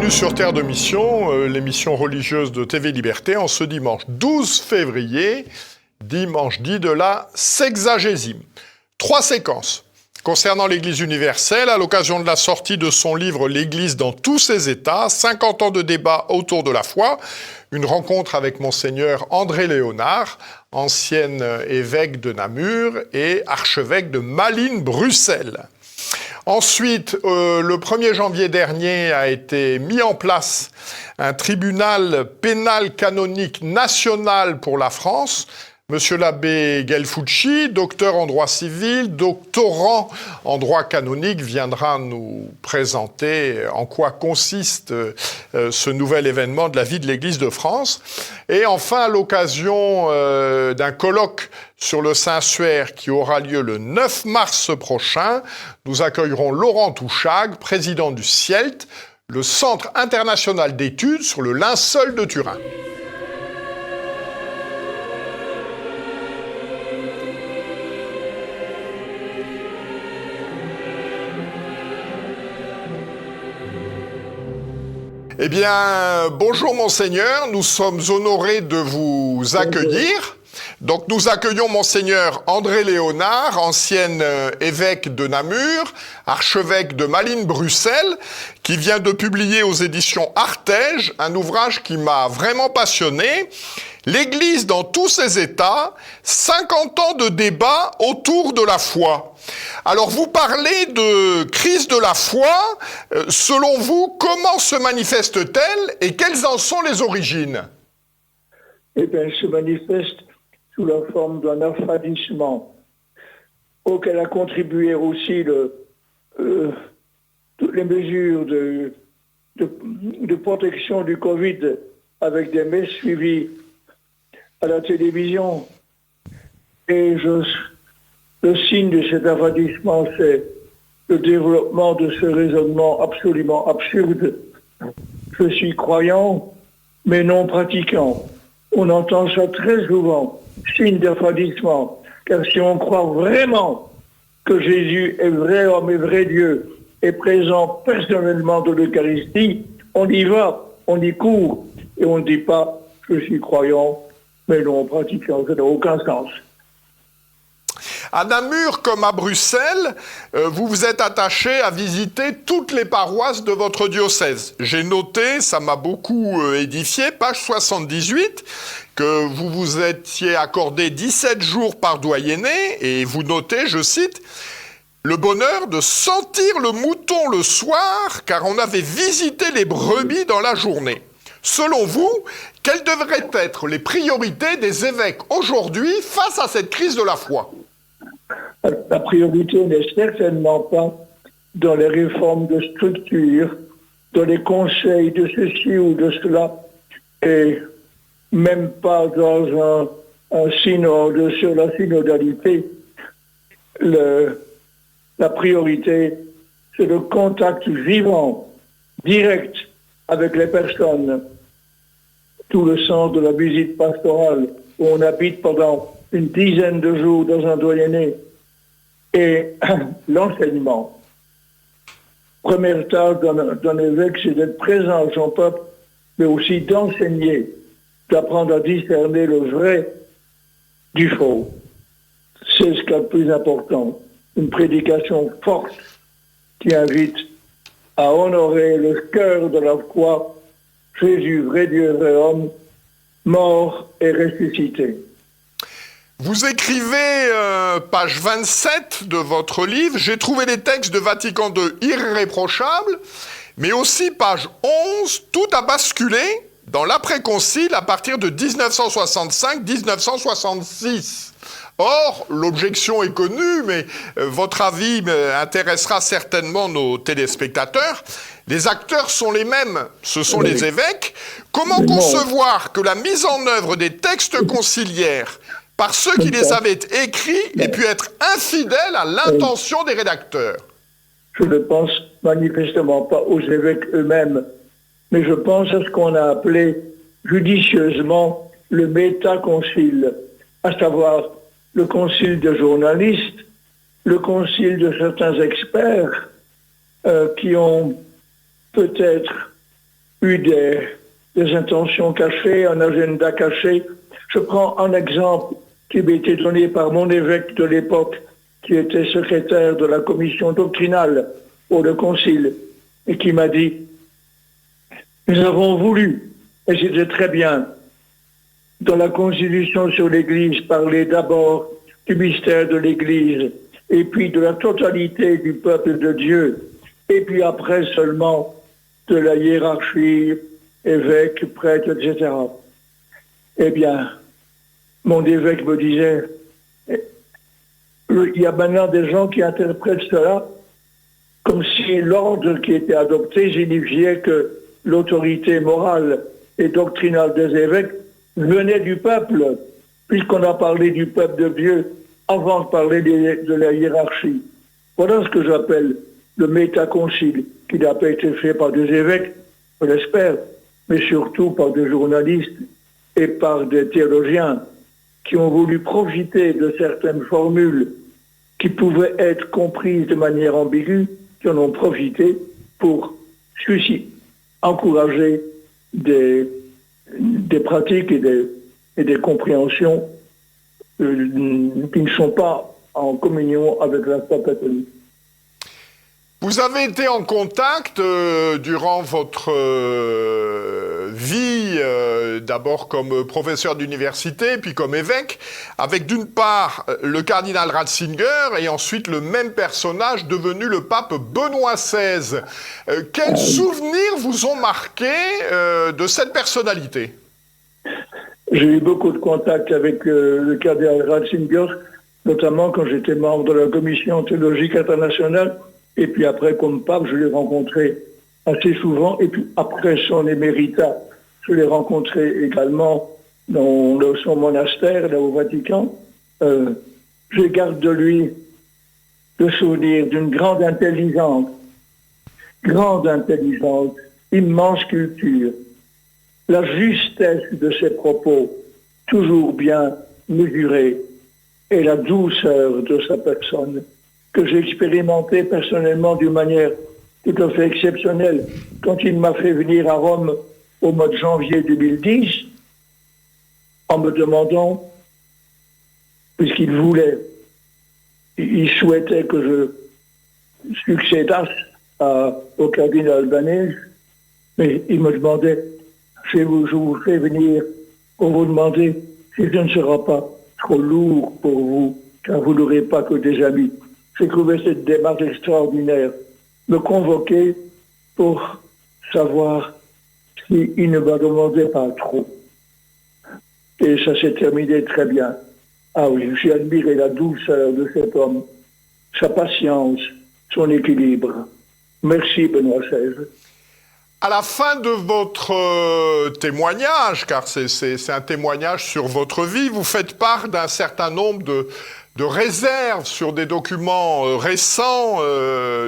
bienvenue sur Terre de Mission, l'émission religieuse de TV Liberté, en ce dimanche 12 février, dimanche dit de la sexagésime. 3 séquences concernant l'Église universelle, à l'occasion de la sortie de son livre « L'Église dans tous ses états », 50 ans de débat autour de la foi, une rencontre avec Monseigneur André Léonard, ancien évêque de Namur et archevêque de Malines-Bruxelles. Ensuite, le 1er janvier dernier a été mis en place un tribunal pénal canonique national pour la France. Monsieur l'abbé Gelfucci, docteur en droit civil, doctorant en droit canonique, viendra nous présenter en quoi consiste ce nouvel événement de la vie de l'Église de France. Et enfin, à l'occasion d'un colloque sur le Saint-Suaire qui aura lieu le 9 mars prochain, nous accueillerons Laurent Touchag, président du CIELT, le Centre international d'études sur le linceul de Turin. Eh bien, bonjour Monseigneur, nous sommes honorés de vous accueillir. Donc nous accueillons Monseigneur André Léonard, ancien évêque de Namur, archevêque de Malines-Bruxelles, qui vient de publier aux éditions Artege un ouvrage qui m'a vraiment passionné. L'Église dans tous ses états, 50 ans de débat autour de la foi. Alors vous parlez de crise de la foi. Selon vous, comment se manifeste-t-elle et quelles en sont les origines? Eh bien, elle se manifeste sous la forme d'un affadissement auquel a contribué aussi toutes les mesures de protection du Covid avec des messes suivies à la télévision. Et le signe de cet affadissement, c'est le développement de ce raisonnement absolument absurde. Je suis croyant, mais non pratiquant. On entend ça très souvent, signe d'affadissement. Car si on croit vraiment que Jésus est vrai homme et vrai Dieu, est présent personnellement dans l'Eucharistie, on y va, on y court, et on ne dit pas « je suis croyant », mais non pratiquant, ça n'a aucun sens. À Namur comme à Bruxelles, vous vous êtes attaché à visiter toutes les paroisses de votre diocèse. J'ai noté, ça m'a beaucoup édifié, page 78, que vous vous étiez accordé 17 jours par doyenné, et vous notez, je cite, « le bonheur de sentir le mouton le soir, car on avait visité les brebis dans la journée ». Selon vous, quelles devraient être les priorités des évêques aujourd'hui face à cette crise de la foi ? La priorité n'est certainement pas dans les réformes de structure, dans les conseils de ceci ou de cela, et même pas dans un synode sur la synodalité. La priorité, c'est le contact vivant, direct avec les personnes. Tout le sens de la visite pastorale, où on habite pendant une dizaine de jours dans un doyenné, et l'enseignement. Première tâche d'un évêque, c'est d'être présent à son peuple, mais aussi d'enseigner, d'apprendre à discerner le vrai du faux. C'est ce qu'il y a de plus important. Une prédication forte qui invite à honorer le cœur de la foi, Jésus, vrai Dieu, vrai homme, mort et ressuscité. Vous écrivez, page 27 de votre livre, « J'ai trouvé les textes de Vatican II irréprochables, mais aussi page 11, tout a basculé dans l'après-concile à partir de 1965-1966. » Or, l'objection est connue, mais votre avis intéressera certainement nos téléspectateurs. Les acteurs sont les mêmes, ce sont les évêques. Comment concevoir que la mise en œuvre des textes conciliaires par ceux qui les avaient écrits ait pu être infidèle à l'intention des rédacteurs? Je ne pense manifestement pas aux évêques eux-mêmes, mais je pense à ce qu'on a appelé judicieusement le métaconcile, à savoir le concile de journalistes, le concile de certains experts qui ont peut-être eu des intentions cachées, un agenda caché. Je prends un exemple qui m'a été donné par mon évêque de l'époque, qui était secrétaire de la commission doctrinale pour le concile, et qui m'a dit, nous avons voulu, et c'était très bien, dans la Constitution sur l'Église, parler d'abord du mystère de l'Église, et puis de la totalité du peuple de Dieu, et puis après seulement de la hiérarchie, évêque, prêtre, etc. Eh bien, mon évêque me disait, il y a maintenant des gens qui interprètent cela comme si l'ordre qui était adopté signifiait que l'autorité morale et doctrinale des évêques venait du peuple, puisqu'on a parlé du peuple de Dieu avant de parler de la hiérarchie. Voilà ce que j'appelle le métaconcile, qui n'a pas été fait par des évêques, je l'espère, mais surtout par des journalistes et par des théologiens qui ont voulu profiter de certaines formules qui pouvaient être comprises de manière ambiguë, qui en ont profité pour encourager des pratiques et des compréhensions qui ne sont pas en communion avec la foi catholique. Vous avez été en contact durant votre vie, d'abord comme professeur d'université, puis comme évêque, avec d'une part le cardinal Ratzinger et ensuite le même personnage devenu le pape Benoît XVI. Quels souvenirs vous ont marqué de cette personnalité ? J'ai eu beaucoup de contacts avec le cardinal Ratzinger, notamment quand j'étais membre de la Commission théologique internationale. Et puis après, comme pape, je l'ai rencontré assez souvent. Et puis après son éméritat, je l'ai rencontré également dans son monastère, là au Vatican. Je garde de lui le souvenir d'une grande intelligence, immense culture, la justesse de ses propos, toujours bien mesurée, et la douceur de sa personne, que j'ai expérimenté personnellement d'une manière tout à fait exceptionnelle quand il m'a fait venir à Rome au mois de janvier 2010 en me demandant, puisqu'il souhaitait que je succédasse au cardinal Albanese, mais il me demandait, je vous fais venir pour vous demander si ce ne sera pas trop lourd pour vous, car vous n'aurez pas que des amis. J'ai trouvé cette démarche extraordinaire, me convoquer pour savoir s'il ne me demandait pas trop. Et ça s'est terminé très bien. Ah oui, j'ai admiré la douceur de cet homme, sa patience, son équilibre. Merci Benoît XVI. À la fin de votre témoignage, car c'est un témoignage sur votre vie, vous faites part d'un certain nombre de réserves sur des documents récents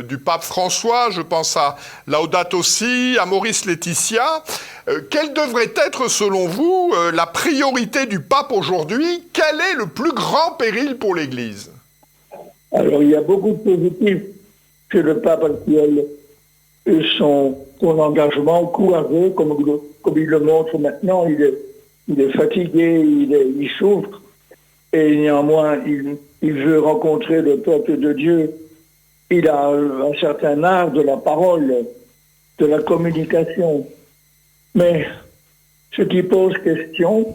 du pape François. Je pense à Laudato Si, à Maurice Laetitia. Quelle devrait être, selon vous, la priorité du pape aujourd'hui? Quel est le plus grand péril pour l'Église? Alors, il y a beaucoup de positifs chez le pape actuel. Son engagement courageux, comme il le montre maintenant, il est fatigué, il souffre, et néanmoins, il veut rencontrer le peuple de Dieu. Il a un certain art de la parole, de la communication. Mais ce qui pose question,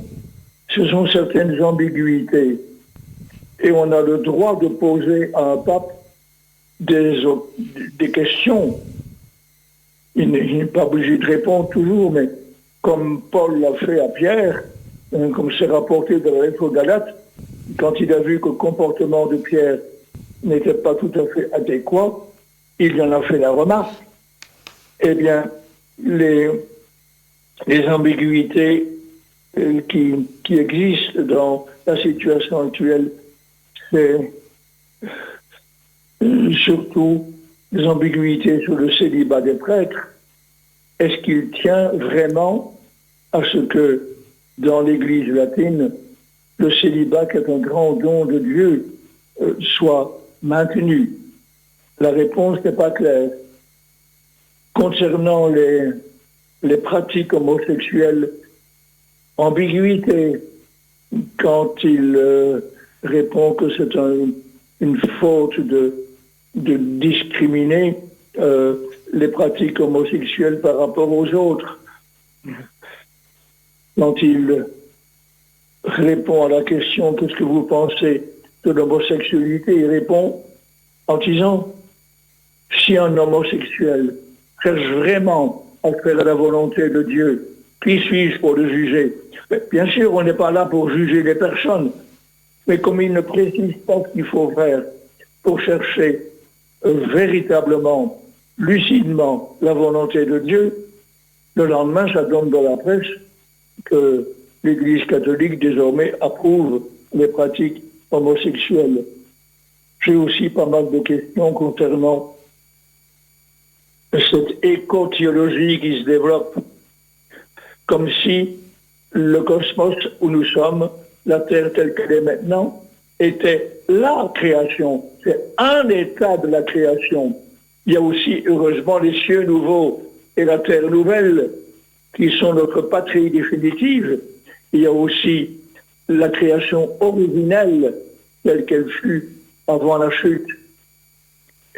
ce sont certaines ambiguïtés. Et on a le droit de poser à un pape des questions. Il n'est pas obligé de répondre toujours, mais comme Paul l'a fait à Pierre, comme c'est rapporté dans la lettre aux Galates, quand il a vu que le comportement de Pierre n'était pas tout à fait adéquat, il en a fait la remarque. Eh bien, les ambiguïtés qui existent dans la situation actuelle, c'est surtout des ambiguïtés sur le célibat des prêtres. Est-ce qu'il tient vraiment à ce que, dans l'Église latine, le célibat, qui est un grand don de Dieu, soit maintenu? La réponse n'est pas claire. Concernant les pratiques homosexuelles, ambiguïté quand il répond que c'est une faute de discriminer les pratiques homosexuelles par rapport aux autres. Quand il répond à la question « Qu'est-ce que vous pensez de l'homosexualité ?» il répond en disant « Si un homosexuel cherche vraiment à faire la volonté de Dieu, qui suis-je pour le juger ?» Bien sûr, on n'est pas là pour juger les personnes, mais comme il ne précise pas ce qu'il faut faire pour chercher véritablement, lucidement, la volonté de Dieu, le lendemain, ça donne dans la presse que l'Église catholique, désormais, approuve les pratiques homosexuelles. J'ai aussi pas mal de questions concernant cette éco-théologie qui se développe, comme si le cosmos où nous sommes, la Terre telle qu'elle est maintenant, était la création. C'est un état de la création. Il y a aussi, heureusement, les cieux nouveaux et la terre nouvelle, qui sont notre patrie définitive. Il y a aussi la création originelle, telle qu'elle fut avant la chute.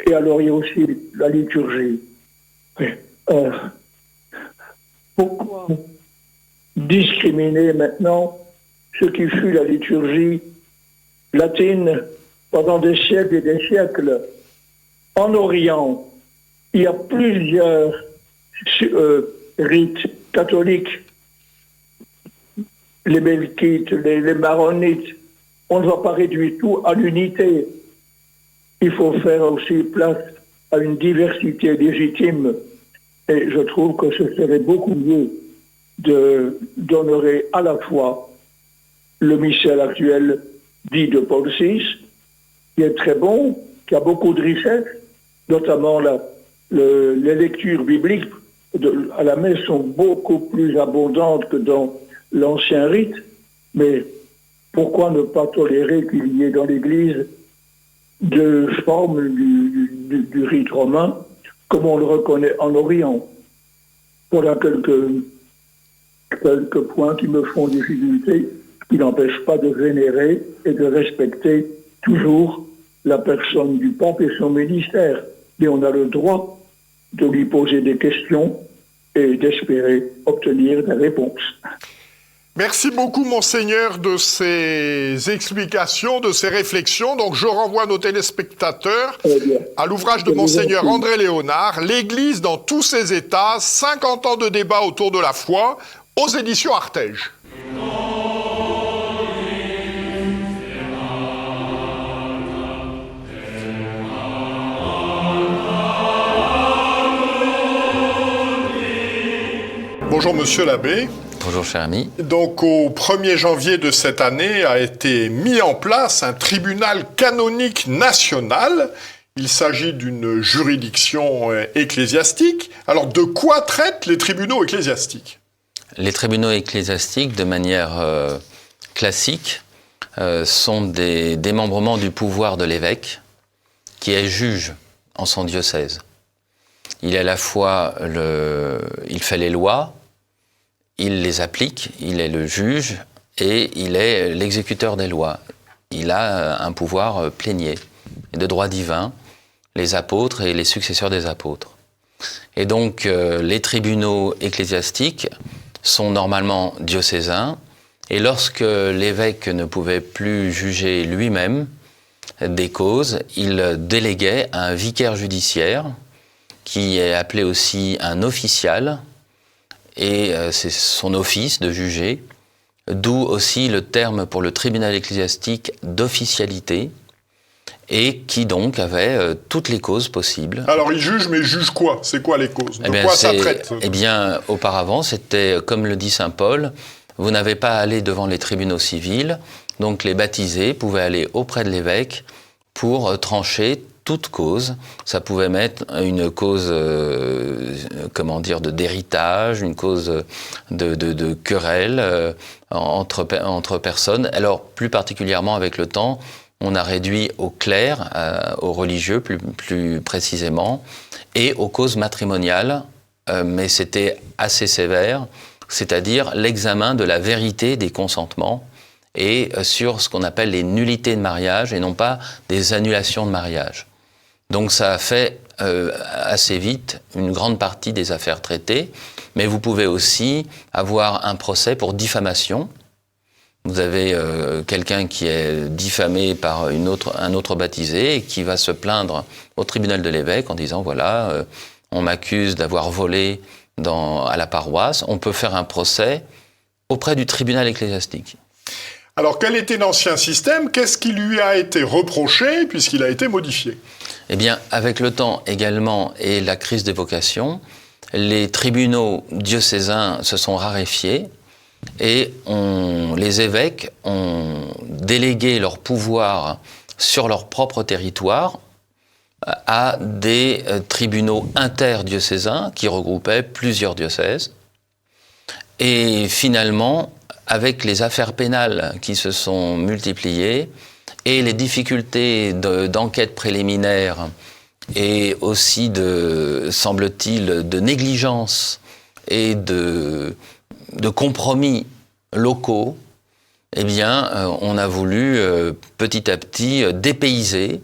Et alors, il y a aussi la liturgie. Pourquoi discriminer maintenant ce qui fut la liturgie latine pendant des siècles et des siècles? En Orient, il y a plusieurs rites catholiques, les Melkites, les Maronites. On ne va pas réduire tout à l'unité. Il faut faire aussi place à une diversité légitime. Et je trouve que ce serait beaucoup mieux d'honorer à la fois le missel actuel dit de Paul VI, qui est très bon, qui a beaucoup de richesses, notamment les lectures bibliques à la messe sont beaucoup plus abondantes que dans l'ancien rite, mais pourquoi ne pas tolérer qu'il y ait dans l'Église deux formes du rite romain, comme on le reconnaît en Orient? Voilà quelques points qui me font difficulté, qui n'empêchent pas de vénérer et de respecter toujours la personne du pape et son ministère. Mais on a le droit de lui poser des questions et d'espérer obtenir des réponses. Merci beaucoup, Monseigneur, de ces explications, de ces réflexions. Donc, je renvoie nos téléspectateurs à l'ouvrage de Monseigneur André Léonard, L'Église dans tous ses états, 50 ans de débat autour de la foi, aux éditions Artege. Bonjour, monsieur l'abbé. Bonjour, cher ami. Donc, au 1er janvier de cette année a été mis en place un tribunal canonique national. Il s'agit d'une juridiction ecclésiastique. Alors, de quoi traitent les tribunaux ecclésiastiques? Les tribunaux ecclésiastiques, de manière classique, sont des démembrements du pouvoir de l'évêque, qui est juge en son diocèse. Il est à la fois il fait les lois, il les applique, il est le juge et il est l'exécuteur des lois. Il a un pouvoir plénier et de droit divin, les apôtres et les successeurs des apôtres. Et donc, les tribunaux ecclésiastiques sont normalement diocésains, et lorsque l'évêque ne pouvait plus juger lui-même des causes, il déléguait à un vicaire judiciaire, qui est appelé aussi un official, et c'est son office de juger, d'où aussi le terme pour le tribunal ecclésiastique d'officialité, et qui donc avait toutes les causes possibles. Alors il juge, mais il juge quoi? C'est quoi les causes? De quoi ça traite? Eh bien, auparavant, c'était, comme le dit saint Paul, vous n'avez pas à aller devant les tribunaux civils, donc les baptisés pouvaient aller auprès de l'évêque pour trancher toute cause. Ça pouvait mettre une cause, d'héritage, une cause de querelle entre personnes. Alors, plus particulièrement avec le temps, on a réduit aux clercs, aux religieux plus précisément, et aux causes matrimoniales mais c'était assez sévère, c'est-à-dire l'examen de la vérité des consentements et sur ce qu'on appelle les nullités de mariage et non pas des annulations de mariage. Donc ça a fait assez vite une grande partie des affaires traitées, mais vous pouvez aussi avoir un procès pour diffamation. Vous avez quelqu'un qui est diffamé par un autre baptisé et qui va se plaindre au tribunal de l'évêque en disant voilà, on m'accuse d'avoir volé à la paroisse. On peut faire un procès auprès du tribunal ecclésiastique. Alors, quel était l'ancien système? Qu'est-ce qui lui a été reproché puisqu'il a été modifié? Eh bien, avec le temps également et la crise des vocations, les tribunaux diocésains se sont raréfiés et les évêques ont délégué leur pouvoir sur leur propre territoire à des tribunaux interdiocésains qui regroupaient plusieurs diocèses. Et finalement, avec les affaires pénales qui se sont multipliées et les difficultés d'enquête préliminaire et aussi semble-t-il, de négligence et de compromis locaux, eh bien, on a voulu petit à petit dépayser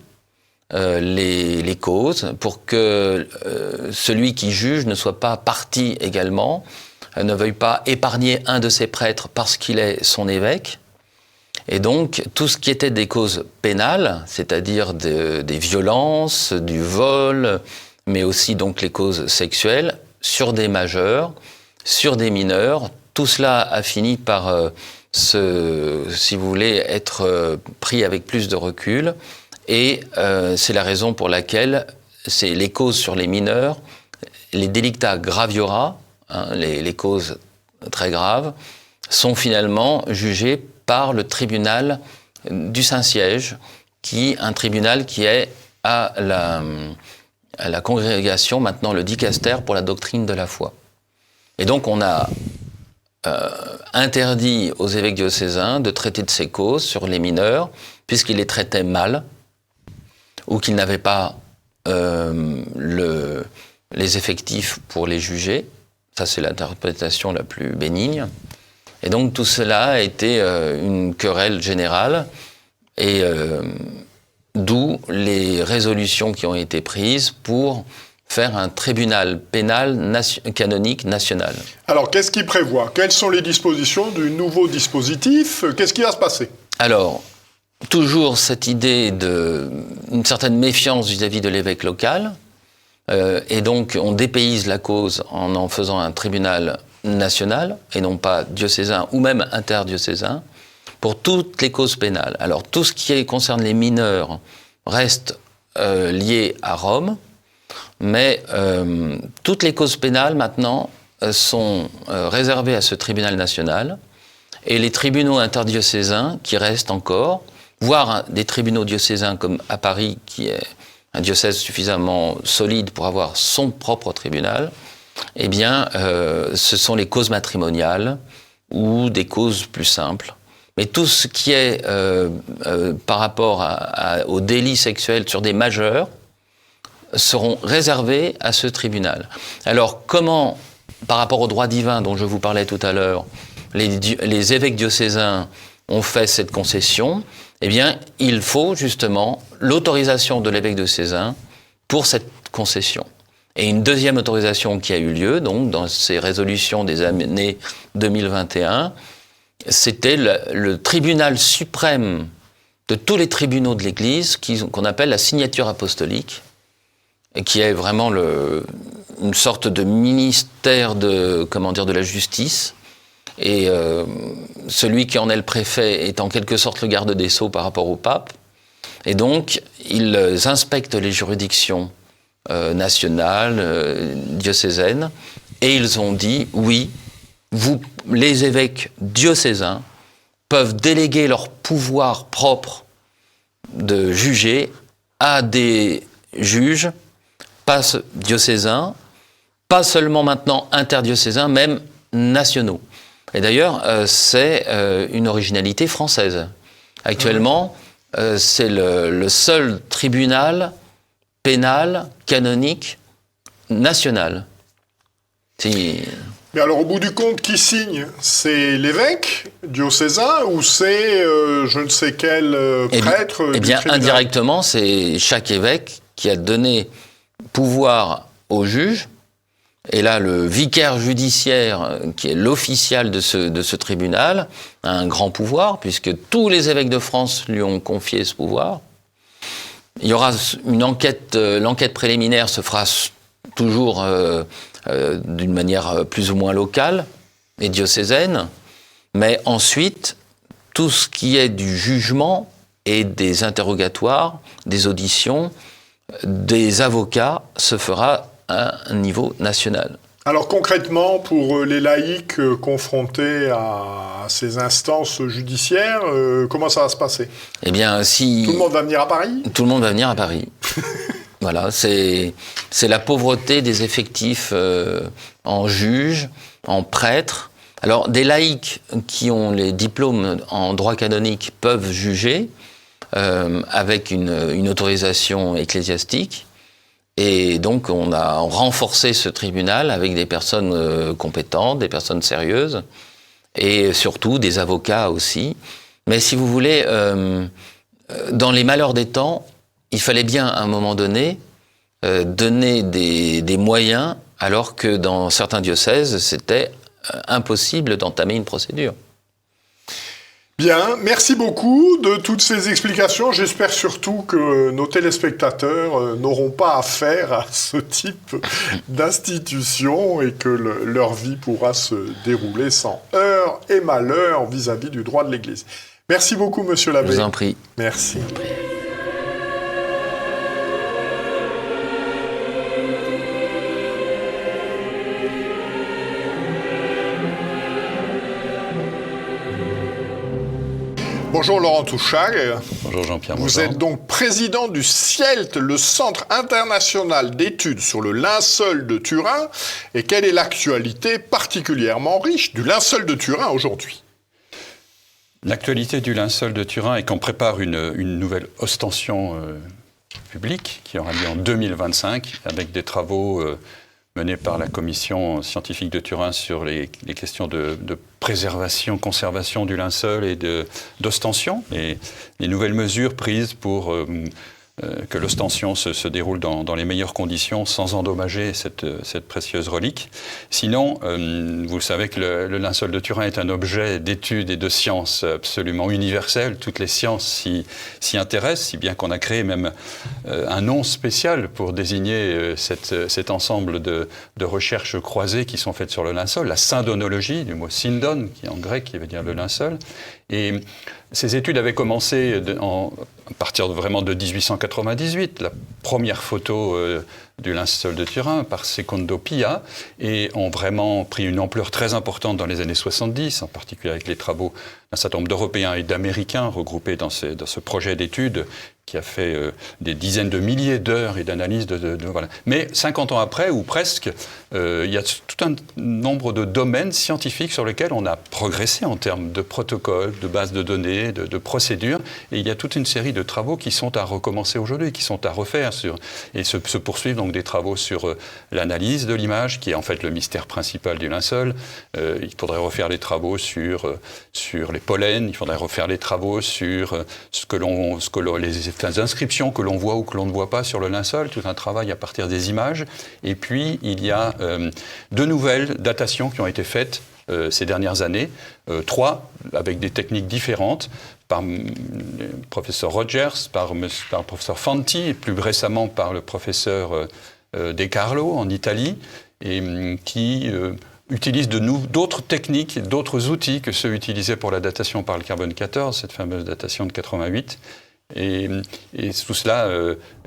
les causes pour que celui qui juge ne soit pas parti également, ne veuille pas épargner un de ses prêtres parce qu'il est son évêque. Et donc, tout ce qui était des causes pénales, c'est-à-dire des violences, du vol, mais aussi donc les causes sexuelles, sur des majeurs, sur des mineurs, tout cela a fini par, si vous voulez, être pris avec plus de recul. Et c'est la raison pour laquelle c'est les causes sur les mineurs, les delicta graviora, les causes très graves, sont finalement jugées par le tribunal du Saint-Siège, un tribunal qui est à la congrégation, maintenant le dicaster pour la doctrine de la foi. Et donc on a interdit aux évêques diocésains de traiter de ces causes sur les mineurs, puisqu'ils les traitaient mal, ou qu'ils n'avaient pas les effectifs pour les juger. Ça, c'est l'interprétation la plus bénigne. Et donc tout cela a été une querelle générale, et d'où les résolutions qui ont été prises pour faire un tribunal pénal canonique national. Alors, qu'est-ce qu'il prévoit? Quelles sont les dispositions du nouveau dispositif? Qu'est-ce qui va se passer? Alors, toujours cette idée d'une certaine méfiance vis-à-vis de l'évêque local, et donc on dépayse la cause en faisant un tribunal national, et non pas diocésain ou même interdiocésain, pour toutes les causes pénales. Alors tout ce qui concerne les mineurs reste lié à Rome, mais toutes les causes pénales maintenant sont réservées à ce tribunal national, et les tribunaux interdiocésains qui restent encore, voire des tribunaux diocésains comme à Paris, qui est un diocèse suffisamment solide pour avoir son propre tribunal, eh bien, ce sont les causes matrimoniales ou des causes plus simples. Mais tout ce qui est par rapport aux délits sexuels sur des majeurs seront réservés à ce tribunal. Alors, comment, par rapport au droit divin dont je vous parlais tout à l'heure, les évêques diocésains ont fait cette concession? Eh bien, il faut justement l'autorisation de l'évêque diocésain pour cette concession. Et une deuxième autorisation qui a eu lieu, donc, dans ces résolutions des années 2021, c'était le tribunal suprême de tous les tribunaux de l'Église, qu'on appelle la signature apostolique, et qui est vraiment une sorte de ministère de la justice. Et celui qui en est le préfet est en quelque sorte le garde des Sceaux par rapport au pape. Et donc, ils inspectent les juridictions nationales, diocésaines, et ils ont dit, oui, les évêques diocésains peuvent déléguer leur pouvoir propre de juger à des juges, pas diocésains, pas seulement maintenant interdiocésains, même nationaux. Et d'ailleurs, c'est une originalité française. Actuellement, c'est le seul tribunal pénal canonique national. Mais alors, au bout du compte, qui signe? C'est l'évêque diocésain ou c'est je ne sais quel prêtre? Eh bien, indirectement, c'est chaque évêque qui a donné pouvoir au juge. Et là, le vicaire judiciaire, qui est l'official de ce tribunal, a un grand pouvoir, puisque tous les évêques de France lui ont confié ce pouvoir. Il y aura une enquête, l'enquête préliminaire se fera toujours d'une manière plus ou moins locale et diocésaine, mais ensuite, tout ce qui est du jugement et des interrogatoires, des auditions, des avocats, se fera à un niveau national. Alors concrètement, pour les laïcs confrontés à ces instances judiciaires, comment ça va se passer? Eh bien, si... Tout le monde va venir à Paris? Tout le monde va venir à Paris. Voilà, c'est la pauvreté des effectifs en juges, en prêtres. Alors, des laïcs qui ont les diplômes en droit canonique peuvent juger avec une autorisation ecclésiastique. Et donc, on a renforcé ce tribunal avec des personnes compétentes, des personnes sérieuses, et surtout des avocats aussi. Mais si vous voulez, dans les malheurs des temps, il fallait bien, à un moment donné, donner des moyens, alors que dans certains diocèses, c'était impossible d'entamer une procédure. Bien, merci beaucoup de toutes ces explications. J'espère surtout que nos téléspectateurs n'auront pas affaire à ce type d'institution et que leur vie pourra se dérouler sans heurts et malheurs vis-à-vis du droit de l'Église. Merci beaucoup, monsieur l'abbé. Je vous en prie. Merci. Bonjour Laurent Touchag. Bonjour Jean-Pierre. Vous êtes donc président du CIELT, le Centre international d'études sur le linceul de Turin. Et quelle est l'actualité particulièrement riche du linceul de Turin aujourd'hui? L'actualité du linceul de Turin est qu'on prépare une nouvelle ostension publique qui aura lieu en 2025 avec des travaux menée par la commission scientifique de Turin sur les questions de préservation, conservation du linceul et d'ostension, et les nouvelles mesures prises pour que l'ostension se déroule dans les meilleures conditions sans endommager cette précieuse relique. Sinon, vous le savez que le linceul de Turin est un objet d'étude et de science absolument universel. Toutes les sciences s'y intéressent, si bien qu'on a créé même un nom spécial pour désigner cet ensemble de recherches croisées qui sont faites sur le linceul, la syndonologie, du mot syndon, qui est en grec, qui veut dire le linceul. Et ces études avaient commencé à partir vraiment de 1898, la première photo du linceul de Turin par Secondo Pia, et ont vraiment pris une ampleur très importante dans les années 70, en particulier avec les travaux d'un certain nombre d'Européens et d'Américains regroupés dans ce projet d'études qui a fait des dizaines de milliers d'heures et d'analyses. Voilà. Mais 50 ans après, ou presque, il y a tout un nombre de domaines scientifiques sur lesquels on a progressé en termes de protocoles, de bases de données, de procédures, et il y a toute une série de travaux qui sont à recommencer aujourd'hui, qui sont à refaire, et se poursuivent donc des travaux sur l'analyse de l'image, qui est en fait le mystère principal du linceul. Il faudrait refaire les travaux sur les pollens, il faudrait refaire les travaux sur les inscriptions que l'on voit ou que l'on ne voit pas sur le linceul, tout un travail à partir des images. Et puis, il y a de nouvelles datations qui ont été faites ces dernières années, 3 avec des techniques différentes, par le professeur Rogers, par le professeur Fanti, et plus récemment par le professeur De Carlo en Italie, et qui utilise d'autres techniques, d'autres outils que ceux utilisés pour la datation par le carbone 14, cette fameuse datation de 88. Et tout cela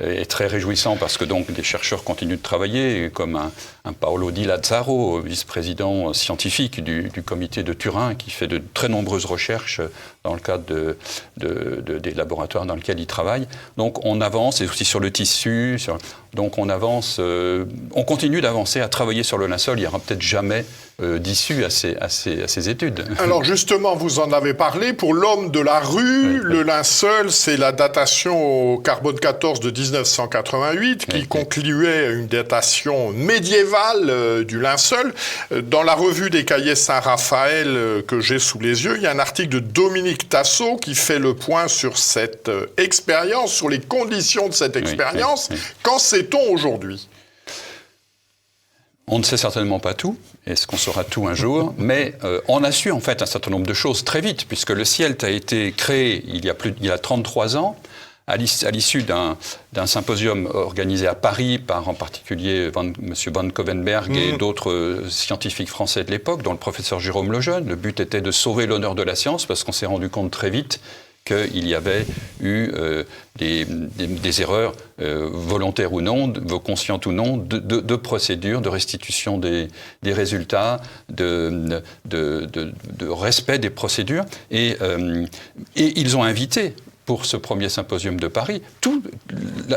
est très réjouissant parce que donc des chercheurs continuent de travailler, comme un Paolo Di Lazzaro, vice-président scientifique du comité de Turin, qui fait de très nombreuses recherches dans le cadre des laboratoires dans lesquels il travaille. Donc on avance, et aussi sur le tissu, Donc on avance, on continue d'avancer, à travailler sur le linceul. Il n'y aura peut-être jamais d'issue à ces études. Alors justement, vous en avez parlé. Pour l'homme de la rue, le linceul, c'est la datation au carbone 14 de 1988 qui concluait à une datation médiévale du linceul. Dans la revue des cahiers Saint-Raphaël que j'ai sous les yeux, il y a un article de Dominique Tassot qui fait le point sur cette expérience, sur les conditions de cette expérience. Qu'en sait-on aujourd'hui ? On ne sait certainement pas tout, est-ce qu'on saura tout un jour, mais on a su en fait un certain nombre de choses très vite, puisque le CIELT a été créé il y a 33 ans, à l'issue d'un symposium organisé à Paris par en particulier M. Van Covenberg et d'autres scientifiques français de l'époque, dont le professeur Jérôme Lejeune. Le but était de sauver l'honneur de la science, parce qu'on s'est rendu compte très vite qu'il y avait eu des erreurs volontaires ou non, conscientes ou non, de procédures, de restitution des résultats, de respect des procédures. Et ils ont invité, pour ce premier symposium de Paris,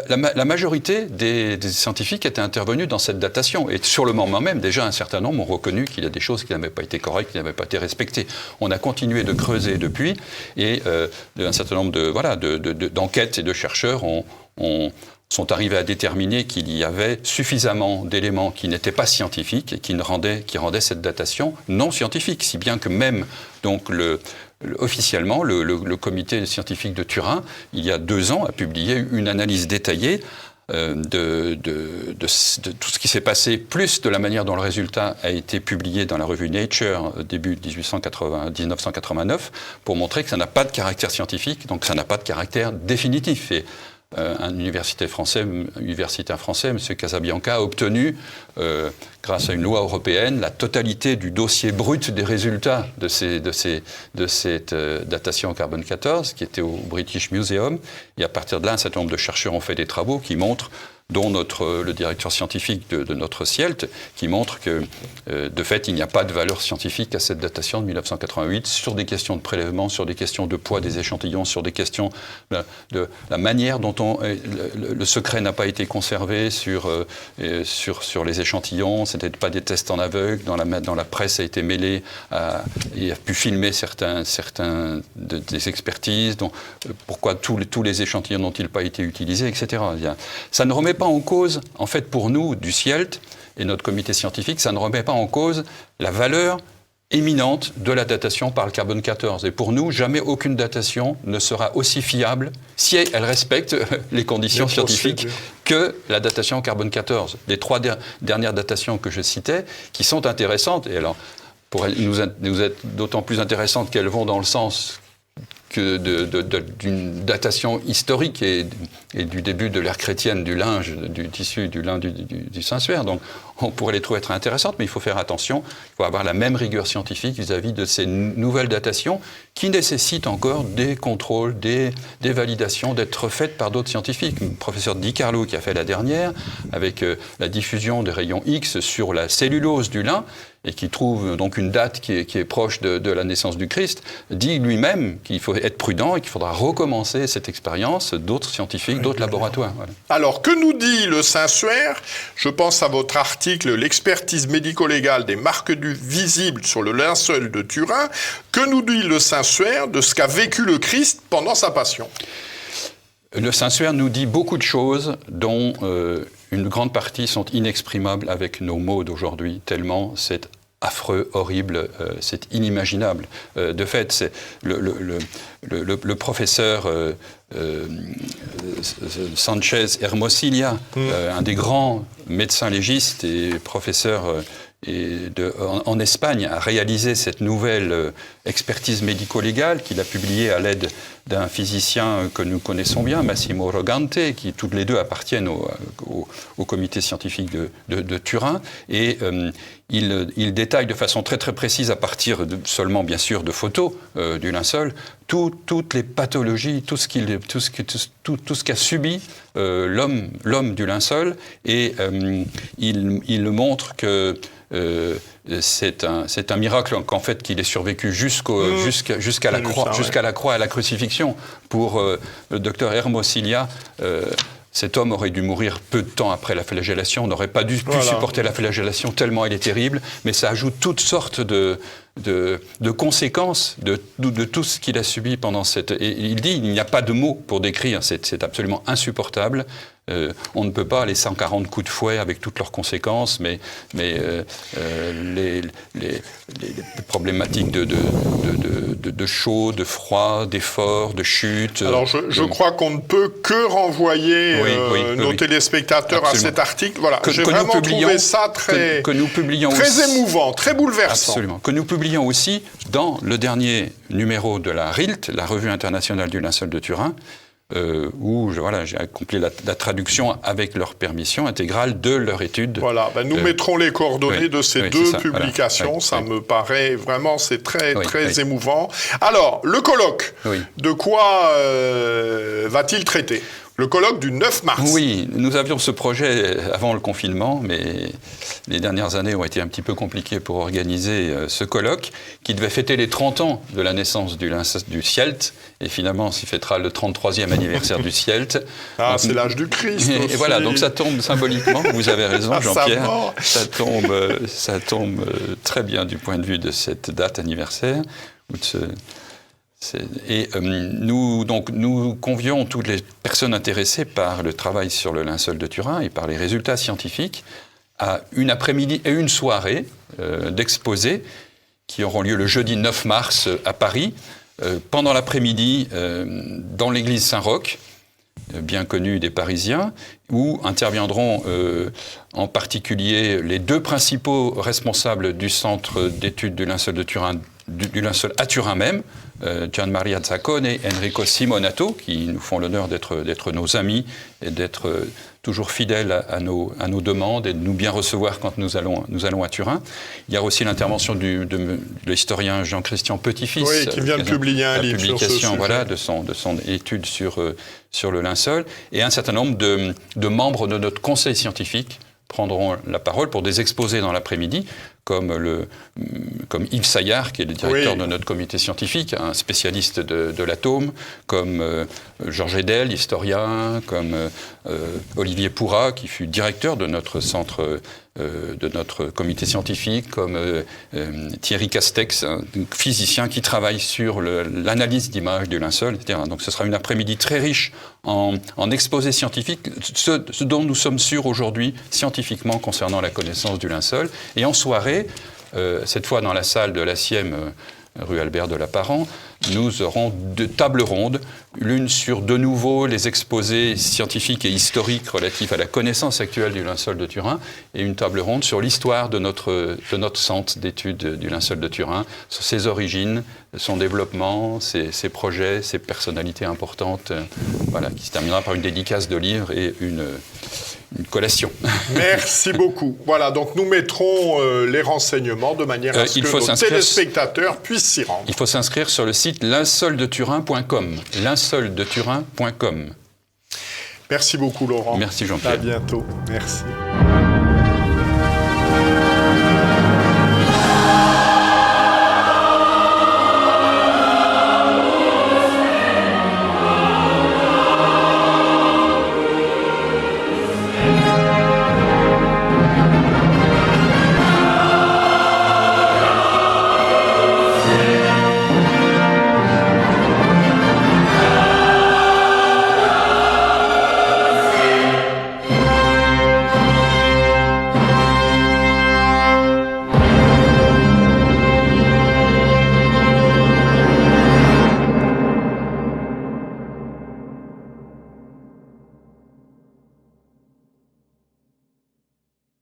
la majorité des scientifiques étaient intervenus dans cette datation. Et sur le moment même, déjà, un certain nombre ont reconnu qu'il y a des choses qui n'avaient pas été correctes, qui n'avaient pas été respectées. On a continué de creuser depuis, et un certain nombre d'enquêtes et de chercheurs sont arrivés à déterminer qu'il y avait suffisamment d'éléments qui n'étaient pas scientifiques et qui rendaient cette datation non scientifique, si bien que même donc officiellement, le comité scientifique de Turin, il y a 2 ans, a publié une analyse détaillée de tout ce qui s'est passé, plus de la manière dont le résultat a été publié dans la revue Nature début 1989, pour montrer que ça n'a pas de caractère scientifique, donc ça n'a pas de caractère définitif. Et un universitaire français, M. Casabianca, a obtenu, grâce à une loi européenne, la totalité du dossier brut des résultats de cette datation au carbone 14, qui était au British Museum. Et à partir de là, un certain nombre de chercheurs ont fait des travaux qui montrent, dont le directeur scientifique de notre CIELT, qui montre que, de fait, il n'y a pas de valeur scientifique à cette datation de 1988 sur des questions de prélèvement, sur des questions de poids des échantillons, sur des questions de la manière dont le secret n'a pas été conservé sur les échantillons. Ce n'étaient pas des tests en aveugle. Dans la presse a été mêlé et a pu filmer certains des expertises. Donc, pourquoi tous les échantillons n'ont-ils pas été utilisés, etc. Ça ne remet pas en cause, en fait, pour nous, du CIELT et notre comité scientifique, ça ne remet pas en cause la valeur éminente de la datation par le carbone 14. Et pour nous, jamais aucune datation ne sera aussi fiable si elle respecte les conditions scientifiques que la datation au carbone 14. Les 3 dernières datations que je citais, qui sont intéressantes, et alors, pour nous être d'autant plus intéressantes qu'elles vont dans le sens d'une datation historique et du début de l'ère chrétienne du linge, du tissu du lin du Saint-Suaire. Donc on pourrait les trouver très intéressantes, mais il faut faire attention, il faut avoir la même rigueur scientifique vis-à-vis de ces nouvelles datations qui nécessitent encore des contrôles, des validations, d'être faites par d'autres scientifiques. Le professeur Di Carlo, qui a fait la dernière, avec la diffusion des rayons X sur la cellulose du lin, et qui trouve donc une date qui est proche de la naissance du Christ, dit lui-même qu'il faut être prudent et qu'il faudra recommencer cette expérience d'autres scientifiques, d'autres laboratoires. Voilà. Alors, que nous dit le Saint-Suaire ? Je pense à votre article « L'expertise médico-légale des marques visibles sur le linceul de Turin ». Que nous dit le Saint-Suaire de ce qu'a vécu le Christ pendant sa passion ? Le Saint-Suaire nous dit beaucoup de choses dont une grande partie sont inexprimables avec nos mots d'aujourd'hui, tellement c'est affreux, horrible, c'est inimaginable. De fait, c'est le professeur Sanchez Hermosilla, un des grands médecins légistes et professeur en Espagne, a réalisé cette nouvelle expertise médico-légale qu'il a publiée à l'aide d'un physicien que nous connaissons bien, Massimo Rogante, qui toutes les deux appartiennent au comité scientifique de Turin. Et il détaille de façon très très précise, à partir seulement bien sûr de photos du linceul, toutes les pathologies, tout ce qu'a subi l'homme du linceul. Et il montre que c'est un miracle qu'en fait qu'il ait survécu jusqu'à la croix, jusqu'à la croix et à la crucifixion. Pour le docteur Hermosilla, Cet homme aurait dû mourir peu de temps après la flagellation. On n'aurait pas dû plus supporter la flagellation tellement elle est terrible. Mais ça ajoute toutes sortes de conséquences de tout ce qu'il a subi pendant cette... Et il dit, il n'y a pas de mots pour décrire, c'est absolument insupportable. On ne peut pas les 140 coups de fouet avec toutes leurs conséquences, mais les problématiques de chaud, de froid, d'effort, de chute... Alors je crois qu'on ne peut que renvoyer nos téléspectateurs absolument. à cet article. Voilà, j'ai vraiment trouvé ça très émouvant, très bouleversant. Absolument. Que nous publions aussi dans le dernier numéro de la RILT, la Revue internationale du linceul de Turin, où j'ai accompli la traduction avec leur permission intégrale de leur étude. Voilà, nous mettrons les coordonnées de ces deux publications. Ça me paraît vraiment, c'est très émouvant. Alors, le colloque, de quoi va-t-il traiter ? Le colloque du 9 mars. Oui, nous avions ce projet avant le confinement, mais les dernières années ont été un petit peu compliquées pour organiser ce colloque, qui devait fêter les 30 ans de la naissance du Sielt, et finalement s'y fêtera le 33e anniversaire du Sielt. Ah, c'est l'âge du Christ aussi. Et voilà, donc ça tombe symboliquement, vous avez raison Jean-Pierre, ça tombe très bien du point de vue de cette date anniversaire, ou de ce... Et nous convions toutes les personnes intéressées par le travail sur le linceul de Turin et par les résultats scientifiques à une après-midi et une soirée d'exposés qui auront lieu le jeudi 9 mars à Paris, pendant l'après-midi dans l'église Saint-Roch, bien connue des Parisiens, où interviendront en particulier les deux principaux responsables du centre d'études du linceul de Turin, du linceul à Turin même, Gian Maria Zaccone et Enrico Simonato, qui nous font l'honneur d'être nos amis et d'être toujours fidèles à nos demandes et de nous bien recevoir quand nous allons à Turin. Il y a aussi l'intervention de l'historien Jean-Christian Petit-Fils, qui vient de publier un livre sur ce sujet. De son étude sur le linceul, et un certain nombre de membres de notre conseil scientifique prendront la parole pour des exposés dans l'après-midi, comme Yves Saillard, qui est le directeur de notre comité scientifique, un spécialiste de l'atome, comme Georges Edel, historien, comme Olivier Pourrat, qui fut directeur de notre centre, de notre comité scientifique, comme Thierry Castex, un physicien qui travaille sur l'analyse d'images du linceul, etc. Donc ce sera une après-midi très riche en exposés scientifiques, ce dont nous sommes sûrs aujourd'hui scientifiquement concernant la connaissance du linceul. Et en soirée, cette fois dans la salle de la Sième, rue Albert de Lapparent, nous aurons deux tables rondes, l'une sur de nouveau les exposés scientifiques et historiques relatifs à la connaissance actuelle du linceul de Turin, et une table ronde sur l'histoire de notre centre d'études du linceul de Turin, sur ses origines, son développement, ses projets, ses personnalités importantes, qui se terminera par une dédicace de livres et une collation. Merci beaucoup. Voilà, donc nous mettrons les renseignements de manière à ce que nos téléspectateurs puissent s'y rendre. Il faut s'inscrire sur le site linceuldeturin.com. linceuldeturin.com. Merci beaucoup Laurent. Merci Jean-Pierre. À bientôt. Merci.